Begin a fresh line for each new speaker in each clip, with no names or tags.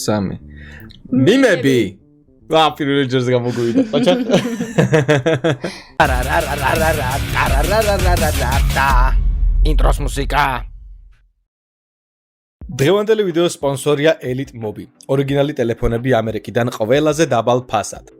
3 მიმები პირველ ჯერს გამოგვივიდა ყოჩა ინტროს მუსიკა დღევანდელი ვიდეოს სპონსორია Elite Mobi ორიგინალი ტელეფონები ამერიკიდან ყველაზე დაბალ ფასად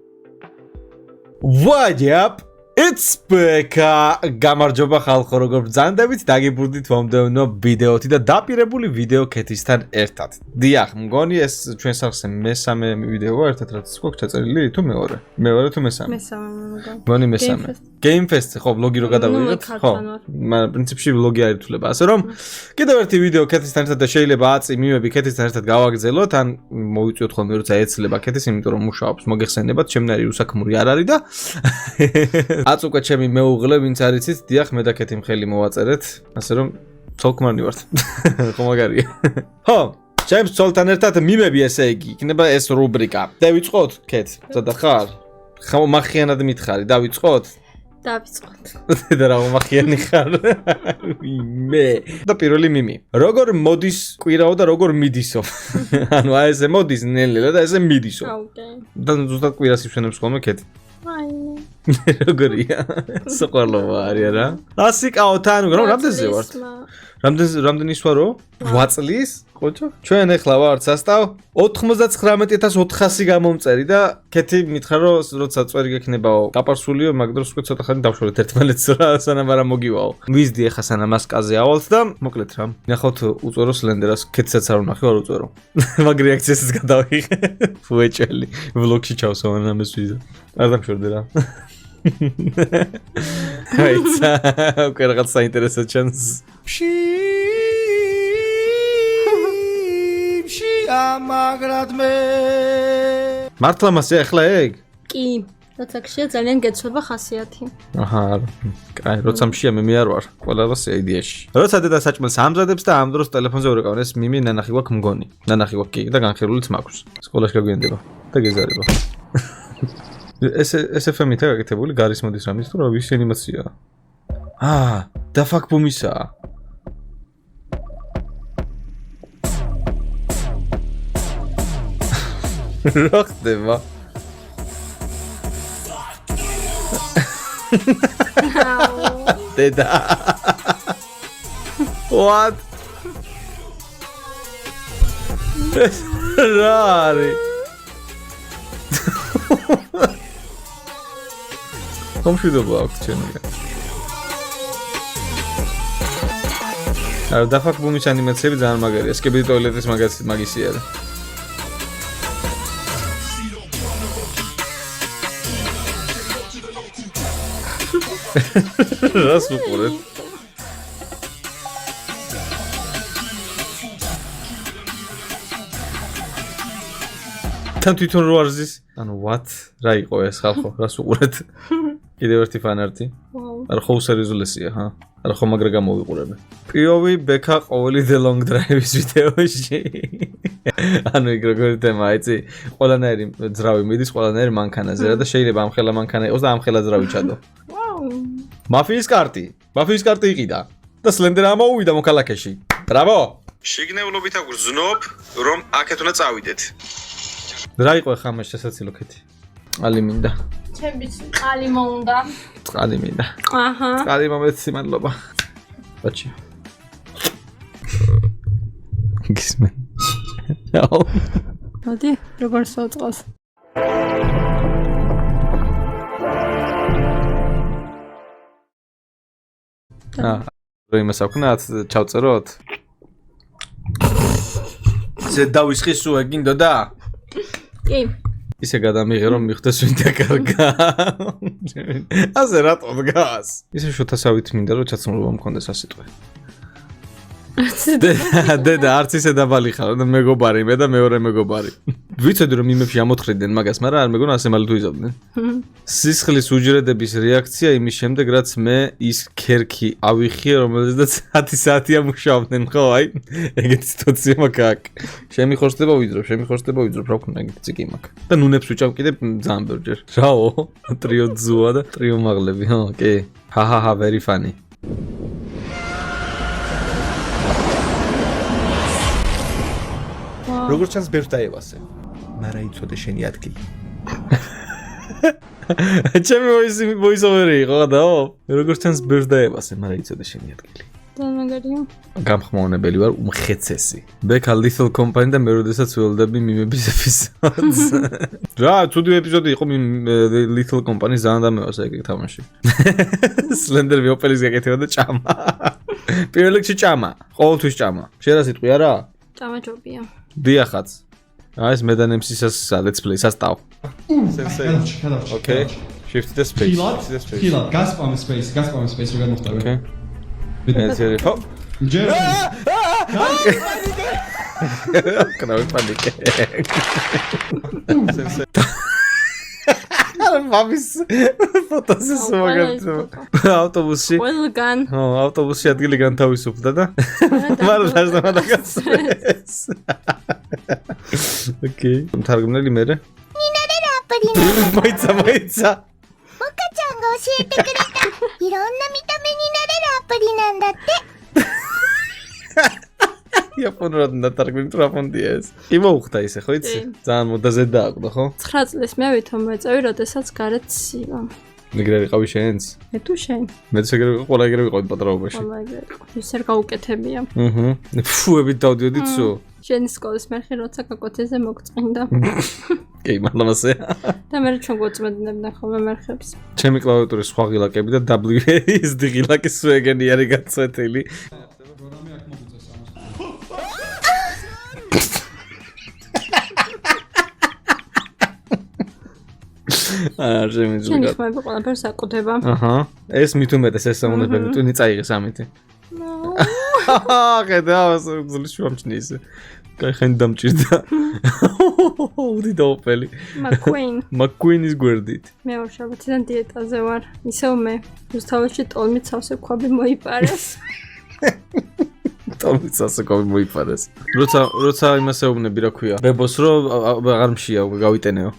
What up? It's Pekka. გამარჯობა ხალხო, როგორ ბრძანდებით? დაგიბრუნდით მომდევნო ვიდეოთი და დაპირებული ვიდეო კეთისთან ერთად. დიახ, მგონი ეს ჩვენ სახზე მესამე ვიდეოა ერთად რაც გვაქვს ჩაწერილი თუ მეორე? მეორე თუ მესამე?
მესამე.
მგონი მესამე. Game Fest ხო, ვლოგი რო გადავიღეთ? ხო. მაგრამ პრინციპში ვლოგი არ ითვლება. ასე რომ კიდევ ერთი ვიდეო კეთისთან ერთად და შეიძლება აწი მიმები კეთისთან ერთად გავაგრძელოთ, ან მოვიწვიოთ ხოლმე როცა ეცლება კეთის, იმიტომ რომ მუშაობს მოგეხსენებათ, შემნარი უსაქმური არ არის და აც უკვე ჩემი მეუღლე ვინც არიცით, დიახ, მე და კეთი მხელი მოვაწერეთ, ასე რომ ცოლქმანი ვართ. ხო მაგარია. ხო, ჩემს ცოლთან ერთად მიმები ესე იგი, იქნება ეს რუბრიკა. დავიწყოთ, კეთ, ზადა ხარ? ხა მახიანად მითხარი, დავიწყოთ?
დავიწყოთ.
და რა მახიანი ხარ? მე. და პირველი მიმი. როგორ მოდის კვირაო და როგორ მიდისო? ანუ აი ესე მოდის ნელ-ნელა და ესე მიდისო.
ოკეი.
და ზუსტად კვირას იფშენებს ხოლმე კეთი.
აინე.
როგორია? სოყარლობა არის რა? ასიკაო თან, რამდენზე ვართ? რამდენი სვა რო? 8 წლის? ხოჭო? ჩვენ ახლა ვართ სასტავ 99400 გამომწერი და კეთი მითხრა რომ როცა წვერი გექნებაო გაპარსულიო, მაგ დროს უკვე ცოტა ხანი დავშორეთ ერთმანეთს რა, სანამ არა მოგივაო. ვიზდი ახლა სანამ მასკაზე ავალთ და მოკლედ რა. ნახოთ უწერო სლენდერას, კეთსაც არ ვნახე, არ უწერო. მაგ რეაქციასაც გადავიღე. ფუეჭელი ვლოგში ჩავსვან ამას ვიზა. არ დამშორდე რა. აიცა, უკვე რაღაც საინტერესო ჩანს. ამაგრად მე მართლა მასე ახლა ეგ?
კი, როცა ხშია ძალიან გეცვება ხასიათი.
აჰა, კაი, როცა მშია მე არ ვარ, ყველას იდეაში. როცა დედა საჭმელს ამზადებს და ამ დროს ტელეფონზე ვერეკავენ, ეს მიმი ნანახი გვაქვს მგონი. ნანახი გვაქვს კი და განხირულიც მაქვს. სკოლაში გაგვიანდება და გეზარება. ეს FM-ით გაკეთებული გარის მოდის რამის თუ რა ვის ანიმაციაა? და ფაქ ბუმისაა. რა ხდება? დედა. What? რა არის? კომშუდობა აქვს ჩემია. და ფაქ ბუმის ანიმაციები ძალიან მაგარია. სკები ტოილეტის მაგისი არა. რას უყურეთ? თან თვითონ რო არზის? ანუ what? რა იყო ეს ხალხო? რას უყურეთ? კიდევ ერთი ფანარტი. არა ხო სერიოზულესია, ჰა? არა ხო მაგრა გამოვიყურებე. POV ბექა ყოველი The Long Drive-ის ვიდეოში. ანუ იქ როგორი თემა, იცი? ყველანაირი ძრავი მიდის ყველანაირი მანქანაზე რა და შეიძლება ამ ხელა მანქანა იყოს და ამ ხელა ძრავი ჩადო. მაფიის კარტი იყიდა და სლენდერა ამოუვიდა მოქალაქეში. ბრავო! შიგნეულობით აგრძნობ, რომ აქეთ უნდა წავიდეთ. რა იყო ხა მას შესაძლო კეთი? ყალი მინდა.
ჩემი ყალი მომდა.
ყალი მინდა.
აჰა.
ყალი მომეცი მადლობა. ბაჩი. გისმენ.
მოდი, როგორ სოწყოს.
რო იმას აქვს ჩავწეროთ? ზე დავისხი სულ ეგინდოდა?
კი.
ისე გადამიღე რომ მიხდეს ვინ დაკარგა. ასე რატო დგას? ისე შოთასავით მინდა რომ ჩაცმულობა მქონდეს ასეთვე. დედა არც ისე დაბალი ხარ და მეგობარი მე და მეორე მეგობარი. ვიცოდი რომ იმებში ამოთხრიდნენ მაგას, მაგრამ არ მეგონა ასე მალე თუ იზავდნენ. სისხლის უჯრედების რეაქცია იმის შემდეგ, რაც მე ის ქერქი ავიხიე, რომელზედაც 10 საათია მუშაობდნენ, ხო, აი, ეგეთი სიტუაცია მაქვს. შემიხორცდება ვიძრობ, რა ვქნა ეგეთი ციკი მაქვს. და ნუნებს ვიჭამ კიდე ძალიან ბევრჯერ. რაო, ტრიო ძუა და ტრიო მაღლები, ხო, კი. ჰაჰაჰა, very funny. როგორც ჩანს ბევრს დაევასე. მარა იცოდე შენი ადგილი. ჩემი voice-overi იყო გადაო? როგორც ჩანს ბევრს დაევასე, მარა იცოდე შენი ადგილი.
დამაგარია.
გამხმაურებელი ვარ უმხეცესი. ბექა Lethal Company და მე როდესაც ველოდები მიმების ეპიზოდს. რა, ცუდი ეპიზოდი იყო Lethal Company ძალიან დამევასა ეგ თამაში. Slender Opel-ის გაკეთება და ჭამა. პირველ რიგში ჭამა. ყოველთვის ჭამა. შენ რა სიტყვი არა?
ჭამა ჯობია.
დიახაც. ეს მე და ნემსისას let's play სასტავ. Okay. Shift the space.
Pilot. Gaspam space როგორ მოხდა?
Okay. Bit ხო?
ჯერ.
კრავი პანიკე. მამის ფოტოსის მაგარია. ავტობუსში.
ყველგან.
ხო, ავტობუსში ადგილი განთავისუფლდა და მაგრამ დაჟდა დაგასწრეს. Okay. თარგმნელი მე.
니나를 아빠리나
მოიცა.
モカちゃんが教えてくれたいろんな見た目になれるアプリなんだって
იაპონურად დათარგმნით რა ფონდია ეს. კი მოუხდა ისე ხო იცი? ძალიან მოდაზე დააკვდა ხო?
9 წლის მე ვითომ მეწევი, როდესაც გარეთ ცივა.
ეგრე ყავი შენს?
მე თუ შენ.
მეც ეგრე ყველა ეგრე ვიყავი პატრაობაში.
ყველა ეგრე. ისერ გაუკეთებია.
ფუებით დავდიოდით სულ.
შენი სკოლის მერხი როცა კაკოთეზე მოგწყინდა.
კი, მართლამასე.
და მე ჩვენ გვწმენდებდა ხოლმე მერხებს.
ჩემი კლავიატურის სხვა ღილაკები და WASD ღილაკი სულ ეგენი არის გაწვეთილი. შემიძლია.
შენი ხმები ყველაფერს აკვდება.
აჰა. ეს მით უმეტეს ეს სამონებელი ტვინი წაიღეს ამითი. ხედავს ზუსტ შუამჩნი ისე. კაი ხენ დამჭირდა. უდი დაოპელი. McQueen-ის გვერდით.
მე ვარ შაბათიდან დიეტაზე ვარ. ისევ მე. რუსთავში ტოლმით სავსე ქვაბი მოიპარეს.
ტოლმით სავსე ქვაბი მოიპარეს. როცა იმას ეუბნები რა ქვია. ბებოს რომ აღარ მშია გავიტენეო.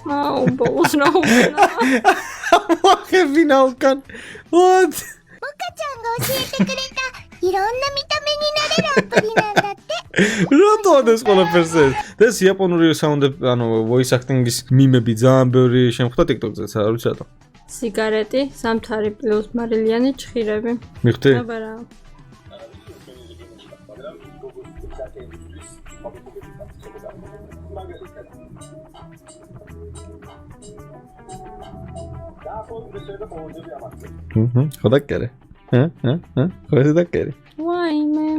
აუ, ბოლოს რა უნდა.
ვახებინალკან. What?
モカちゃんが教えてくれたいろんな見た目になれるアプリなんだって
რატო ეს ყველაფერს ეს? ეს იაპონური საუნდები, voice acting-ის მიმები ძალიან ბევრი შემხვდა TikTok-ზე, არ ვიცი რატო.
სიგარეტი, სამთარი პლუს მარილიანი ჭხირები.
მიხდი?
აბა რა.
ხო დაკერე. ხო ეს დაკერე.
ვაიმე.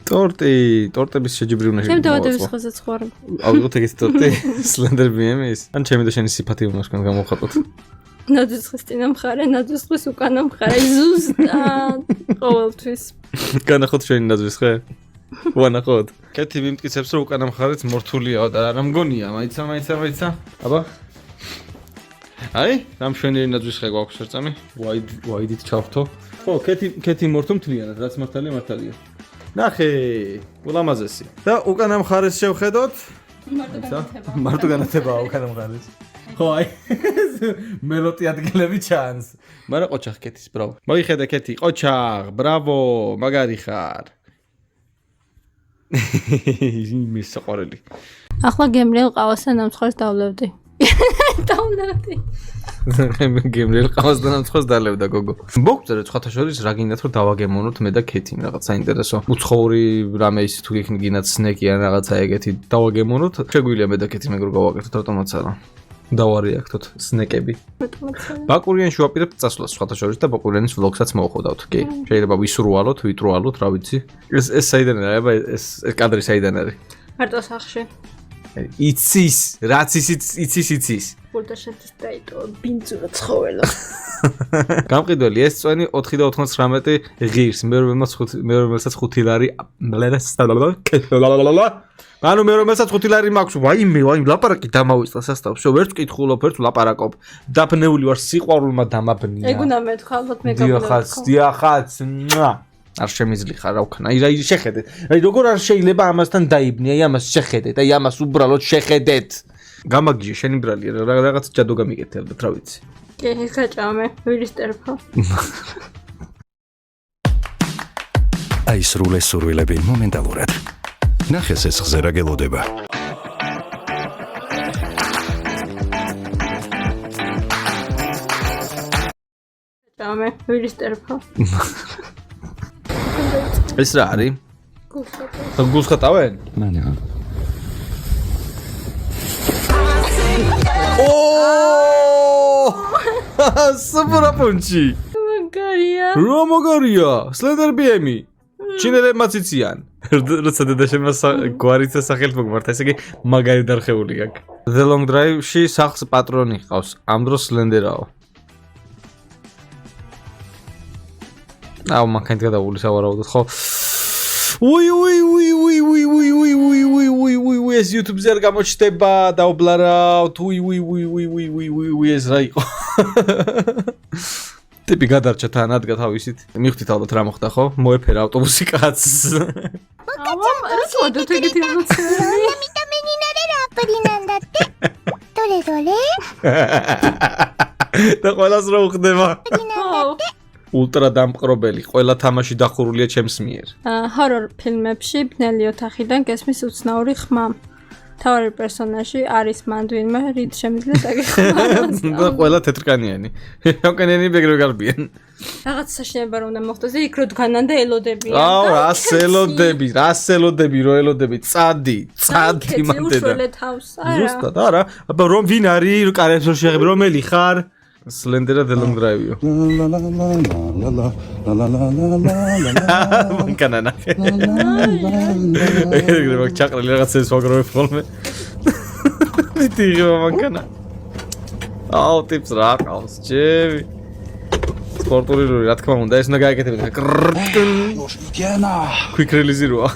ტორტების შეჯიბრი უნდა
ჩემ დავადების ხაზაც ხوار.
ავიღოთ ეგეთი ტორტი Slender BM-ის. ან ჩემი და შენი სიფათი უნდა შენ გამოვხატოთ.
ნაძვისხის წინა მხარე, ნაძვისხის უკანა მხარე, ზუსტად ყოველთვის.
განახოთ შენი ნაძვისხე? ვანახოთ. კეთი მიმტკიცებს რომ უკანა მხარეც მორთულიაო და რა მგონია, მაიცა. აბა. აი, რამშვენიერი ნაძვისხე გვაქვს ერთამი. ვაიდით ჩავთო. ხო, კეთი მორთო მთლიანად, რაც მართალია. ნახე, ულამაზესი. და უკანა მხარეს შევხედოთ. მარტო განათებაა უკანა მხარეს. ხო, აი. მელოტი ადგილები ჩანს. მაგრამ ყოჩახ კეთის, ბრავო. მოიხედე კეთი, ყოჩახ, ბრავო, მაგარი ხარ. იმის საყვარელი.
ახლა გემრიელ ყავას და ნამცხვარს დავლევდი. დავლევდი.
გემრიელ ყავას და ნამცხვარს დალევდა გოგო. მოგწერე სხვათა შორის რა გინდათ რომ დავაგემონოთ მე და კეთი რაღაც საინტერესო. უცხოური რამე ის თუ გინდათ სნეკი ან რაღაცა ეგეთი დავაგემონოთ. შეგვიძლია მე და კეთი მეგრო გავაკეთოთ ავტომატს არა. დავარიაქტოთ სნეკები. ბაკურიანში ვაპირებთ წასვლას სხვათა შორის და ბაკურიანის ვლოგსაც მოვხოდავთ. კი. შეიძლება ვისრუალოთ, ვიტრუალოთ, რა ვიცი. ეს საიდან არის? აბა ეს კადრი საიდან არის?
მარტო სახში.
იცის, რაც იცის.
ბურდაშეთის დაიტოვა ბინძურა ცხოველა.
გამყიდველი ეს წვენი 4 და 99 ღირს, მე რომელსაც 5 ლარი ანუ მე რომელსაც 5 ლარი მაქვს, ვაიმე, ლაპარაკი დამავიწყდა სასტავში, ვერც კითხულობ, ვერც ლაპარაკობ. დაფნეული ვარ სიყვარულმა დამაბნია.
ეგ უნდა მეთქვა, ალბათ მე გავიგებ.
დიახაც. არ შემიძლია ხარ რა ვქნა. აი შეხედეთ. აი როგორ არ შეიძლება ამასთან დაიბნი, აი ამას შეხედეთ, აი ამას უბრალოდ შეხედეთ. გამაგიჟე შენი ბრალია, რაღაც ჯადო გამიკეთებდეთ, რა ვიცი.
კი, ხაჭამე, ვირის ტერფა.
აისრულეს სურვილები მომენტალურად. ნახეს ეს ხზერა გელოდება.
ჭამე, ვირის ტერფა.
ეს რა არის?
გულსხატავ.
გულს ხატავენ?
მანე.
სუპერ პუნჩი.
მაგარია.
რა მაგარია? სლენდერ ბიემი. ჩინელებმაც იციან. როცა დედაშენმა გვარიცა სახელით მოგმართა, ესე იგი მაგარი დარხეული აქვს. The Long Drive-ში სახლს პატრონი ჰყავს. ამ დროს სლენდერაო. აუ მანქანით გადავული სავარაუდოდ ხო? უი ეს YouTube-ზე არ გამოჩნდება, დაუბლარავთ. უი ეს რა იყო? ტიპი გადარჩა თან ადგა თავისით. მივხვდით ალბათ რა მოხდა ხო? მოეფერა ავტობუსი კაცს.
რა თქმა ეგეთი ამოცანაა.
見た目になれるアプリなんだってどれどれ
და ყველას რა უხდება?
アプリなんだって
ულტრა დამპყრობელი, ყველა თამაში დახურულია ჩემს მიერ.
ჰორორ ფილმებში ბნელი ოთახიდან გესმის უცნაური ხმა. თავარი პერსონაჟი არის მანდვინმა, რით შემიძლია დაგეხმაროს.
და ყველა თეთრკანიანი. ოკენიანი ბეგრე გარბიან.
რაღაც საშინება რომ უნდა მოხდეს, იქ რო დგანან და ელოდებიან.
აუ, რას ელოდები, რო ელოდები, წადი მანდედა.
უშველე თავს, არა.
ზუსტად, არა. აბა რომ ვინ არის, კარებს რო შეღები, რომელი ხარ? Slender The Long Drive-io. მანქანა ნახე. ეგრე მაგ ჩაყრილი რაღაცას ვაგროვებ ხოლმე. მიტიღება მანქანა. აუ ტიპს რა ყავს, ჯები. სპორტული რა თქმა უნდა, ეს უნდა გააკეთებინე. Quick release როა.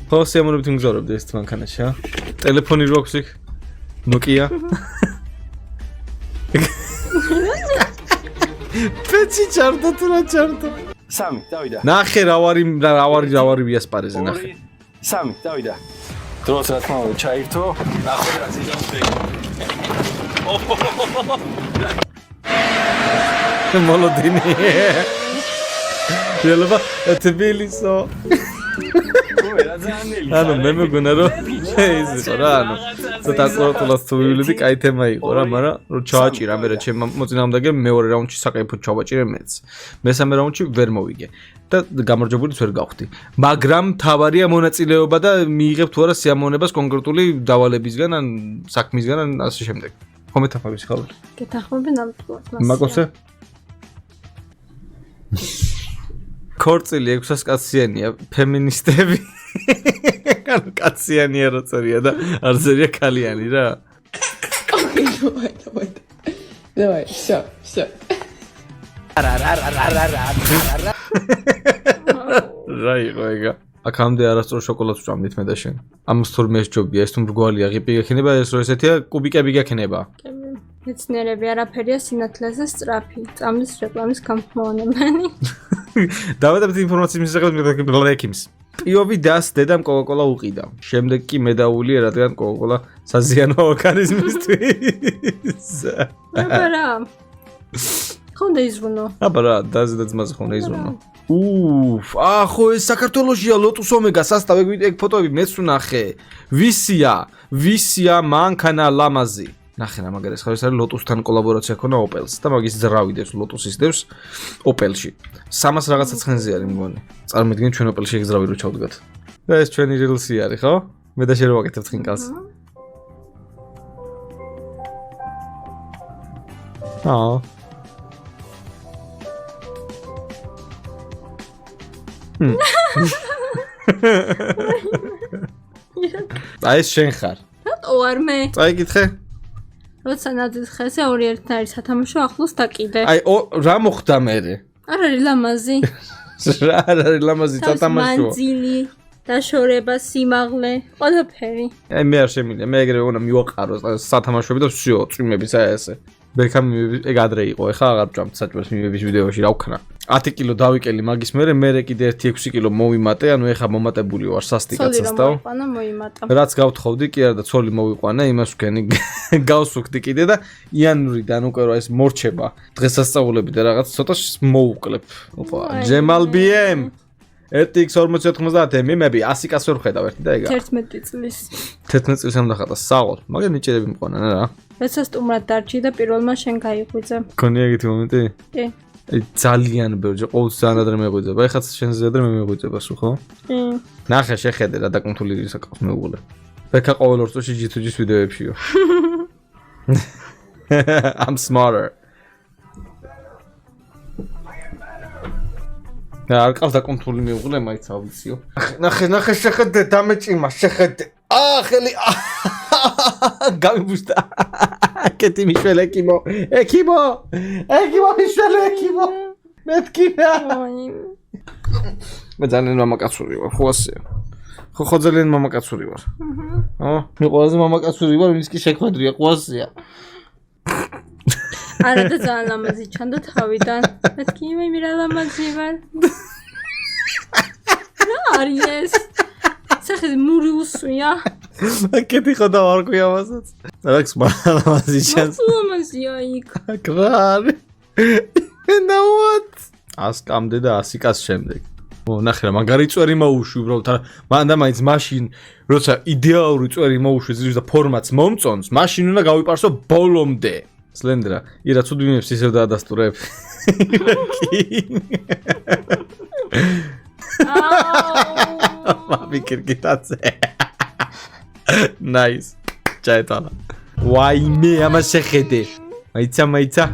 ხო, სიამოვნებით მგზავრობდი ეს მანქანაში, ა? ტელეფონი რო აქვს იქ? Nokia. Peci çarptı tura çarptı.
Sami, davida.
Naxe რავარი ვიასპარეზე ნახე.
Sami, davida. დროს რა თქმა უნდა ჩაირთო. ნახე რა ზიდამზე.
Molodini. Yelova Tbilisо. ანუ მე მეგონა რომ ეს რა ანუ ცოტა აკურატულად ვივლები, კაი თემა იყო რა, მაგრამ რომ ჩააჭირა მე რა ჩემ მოწინააღმდეგე მეორე რაუნდში საკაიფოდ ჩავაჭირე მეც. მესამე რაუნდში ვერ მოვიგე და გამარჯვებულიც ვერ გავხდი. მაგრამ თავარია მონაწილეობა და მიიღებ თუ არა სიამოვნებას კონკრეტული დავალებისგან ან საქმისგან ან ასე შემდეგ. ხომ მეთახმები ხალხი?
გეთახმები ნამდვილად.
მაგოსე ქორწილი 600 კაციანია, ფემინისტები. ანუ კაციანია რო წერია და არ წერია ქალიანი რა.
Давай, всё.
რა იყო ეგა? აქამდე არასწორ შოკოლადს ვჭამდით მე და შენ. ამას თურმე ეს ჯობია, ეს თუ მრგვალია, ღიპი გექნება, ეს რო ესეთია, კუბიკები გექნება.
მეცნიერები არაფერია სინათლეზე სწრაფი. წამლის რეკლამის გამხმოვანებელი.
დავადებით ინფორმაციის მისაღებად მეკიმს. პიოვი დას დედამ კოკაკოლა უყიდა. შემდეგ კი მედაულია, რადგან კოკაკოლა საზიანო ორგანიზმისთვის.
აბა რა. ხონდა იზრუნო.
აბა რა, დაზე და ძმაზე ხონდა იზრუნო. ახო ეს საქართველოშია ლოტუს ომეგა სასტავ ეგ ფოტოები მეც ვნახე. ვისია მანქანა ლამაზი. ნახე რა მაგარი ხარ ეს არის ლოტუსთან კოლაბორაცია ქონა ოპელს და მაგის ძრავიდებს ლოტუსის დევს ოპელში 300 რაღაცა ცხენზე არის მგონი წარმოიდგინე ჩვენ ოპელში ეგ ძრავი რო ჩავდგათ და ეს ჩვენი რილსი არის ხო მე და შენ რო ვაკეთებ ცხინკალს აი ეს შენ ხარ
რატო არ მე
წაიკითხე
როცა ნაძის ხეზე ორი ერთნაირი სათამაშო ახლოს დაკიდე.
აი რა მოხდა მერე?
არ არის ლამაზი.
რა არის ლამაზი სათამაშო?
მანძილი, დაშორება, სიმაღლე, ყველაფერი.
აი მე არ შემიძლია, მე ეგრე უნდა მივაყარო სათამაშოები და всё, წვიმებიც აი ესე. ბერქამ ეგ ადრე იყო, ეხლა აღარ ვჭამთ საჭმელს მივების ვიდეოში რა ვქნა. 10 კილო დავიკელი მაგის მერე კიდე 1-6 კილო მოვიმატე, ანუ ეხა მომატებული ვარ სასტიკაცას და
მოიმატა.
რაც გავთხოვდი, კი არა და ცოლი მოვიყვანა, იმას ვქენი გავსუქდი კიდე და იანვრიდან უკვე რა ეს მორჩება. დღესასწაულები და რაღაც ცოტა მოვუკლებ. ოპა, ჯემალბიემ 1x4090 მიმები 100 კაც ვერ ხედავ ერთი და ეგა.
11 წლის.
11 წლის ამ დახატა საღოლ. მაგრამ ნიჭერები მყონა რა.
როცა სტუმრად დარჩი და პირველმა შენ გაიღვიძე.
გქონია ეგეთი მომენტი?
კი.
ძალიან ბევრი, ყოველთვის ძალიან ადრე მეღვიძება. ეხლა შენზე ადრე მე მეღვიძება სულ, ხო?
კი.
ნახე, შეხედე რა დაკუნთული საკავს მეუღლე. ბექა ყოველ ორ წუთში G2G-ის ვიდეოებშიო. I'm smarter. არ ყავს დაკუნთული მეუღლე, მაინც ავიციო. ნახე, შეხედე, დამეჭიმა, შეხედე. ხელი გამიბუშტა. კეთი მიშველე ეკიმო მიშველე ეკიმო მეთქინა მე ძალიან მამაკაცური ვარ ხო ასეა ხო ძალიან მამაკაცური ვარ მე ყველაზე მამაკაცური ვარ ვინც კი შეხვედრია ხო ასეა
არა და ძალიან ლამაზი ჩანდა თავიდან მეთქინა მე რა ლამაზი ვარ რა არის სახე მური უსვია
კეთი ხოდა არ ქვია მასაც რაც ლამაზი ჩანს
ლამაზია იქ
კრარი and what ასკამდე და 100 კაც შემდეგ ნახე რა მაგარი წვერი მოუშვი უბრალოდ მანდა მაინც მაშინ როცა იდეალური წვერი მოუშვი ზის და ფორმატს მომწონს მაშინ უნდა გავიპარსო ბოლომდე სლენდრა ირა ცუდვინებს ისევ დაადასტურებ მამი კირკიტაცე Nice. Ჩაეტანა. ვაიმე, ამას შეხედე. მაიცა.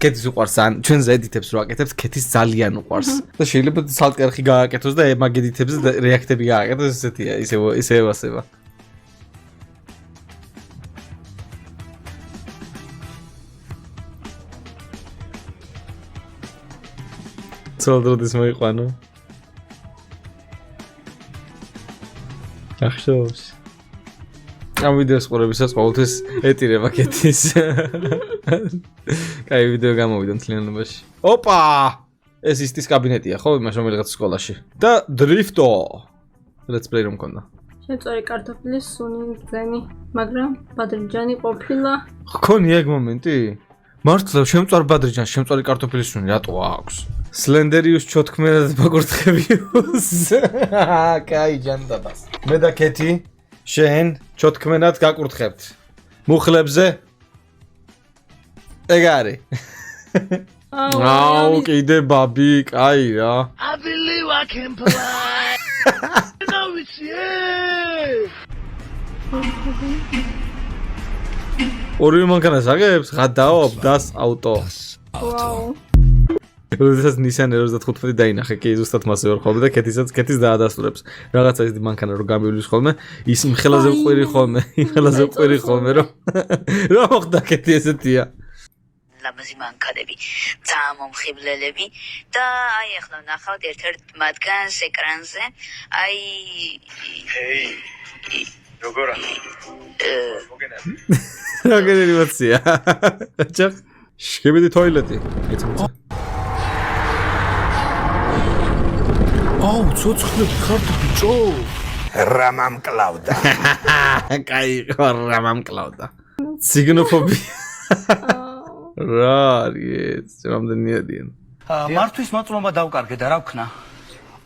კეთის უყარს ან ჩვენ ზედითებს რო აკეთებს, კეთის ძალიან უყარს. და შეიძლება სალტკერხი გააკეთოს და მაგ ედიტებს და რეაქტები გააკეთოს ესეთია, ისევ ასება. ცოლდროდის მოიყვანო. ახშობს. ამ ვიდეოს ყურებისას ყოველთვის ეტირება კეთის. კაი ვიდეო გამოვიდა მთლიანობაში. ოპა! ეს ისტის კაბინეტია, ხო, იმას რომელიღაც სკოლაში. და დრიფტო. Let's play რომ მქონდა.
შემწვარი კარტოფილის სუნი გზენი, მაგრამ ბადრიჯანი ყოფილა.
ხქონია ეგ მომენტი? მართლა შემწვარ ბადრიჯანს, შემწვარი კარტოფილის სუნი რატო აქვს? სლენდერიუს ჩოთქმენად ბაგორთხებიუს. კაი ჯანდაბას. მე და კეთი შენ ჩოთქმენად გაკურთხებთ. მუხლებზე ეგ არის. აუ კიდე ბაბი, კაი რა.
I believe I can fly. No it's you.
ორივე მანქანას აგებს, გადაობ დას ავტო.
ვაუ.
როდესაც Nissan 95 დაინახე, კი ზუსტად მასე ვარ ხოლმე და კეთის დაადასტურებს. რაღაცა ის მანქანა რო გამივლის ხოლმე, ის მხელაზე ვყვირი ხოლმე, რომ რა მოხდა კეთი ესეთია.
ლამაზი მანქანები, ძალიან მომხიბლელები და აი ახლა ნახავთ ერთ-ერთ მათგანს ეკრანზე. აი
როგორა?
როგორი ემოცია. აჭა შეგები ტოილეტი. აუ, ცოცხლები ხართ ბიჭო.
რა მომკლავდა.
კაი, რა მომკლავდა. ციგნოფობია. რა არის? რამდენი ადიან?
მართვის მოწმობა დავკარგე და რა ვქნა?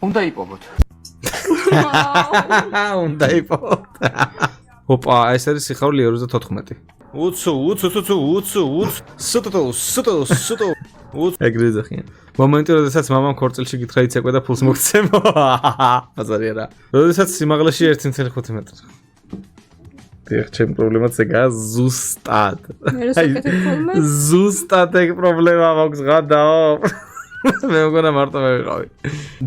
უნდა იპოვოთ.
უნდა იპოვოთ. ოპა, ეს არის სიხარული 214. უცუ. სუტო. ეგრე ზახიან. მომენტი, როდესაც მამამ ქორწილში გითხრა იცეკვე და ფულს მოგცემო. აზარია რა. როდესაც სიმაღლეში 1.5 მეტრი. დიახ, ჩემ პრობლემაც ეგაა ზუსტად. ზუსტად ეგ პრობლემა მაქვს გადაო. მე მგონა მარტო მე ვიყავი.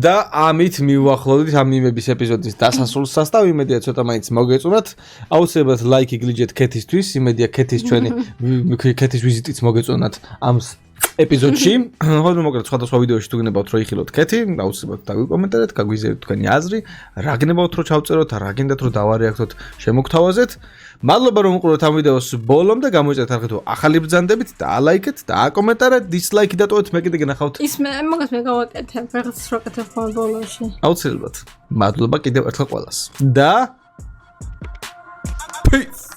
და ამით მივუახლოვდით ამ მიმების ეპიზოდის დასასრულსაც და იმედია ცოტა მაინც მოგეწონათ. აუცილებლად ლაიქი გლიჯეთ კეთისთვის, იმედია კეთის ჩვენი კეთის ვიზიტიც მოგეწონათ ამ ეპიზოდში. ხოლმე მოკლედ სხვადასხვა ვიდეოში თუ გინებავთ რომ იხილოთ კეთი, აუცილებლად დაგვიკომენტარეთ, გაგვიზიარეთ თქვენი აზრი, რა გინებავთ რომ ჩავწეროთ, რა გინდათ რომ დავარეაქტოთ, შემოგთავაზეთ. მადლობა რომ უყურებთ ამ ვიდეოს ბოლომდე, გამოიწერეთ არხით ახალი ბრძანდებით, დაალაიქეთ, დააკომენტარეთ, დისლაიქი დატოვეთ, მე კიდე გენახავთ.
ის მაგას მე გავაკეთებ, რაღაც როკეთებ ხოლმე ბოლოში.
აუცილებლად. მადლობა კიდევ ერთხელ ყველას. და Peace.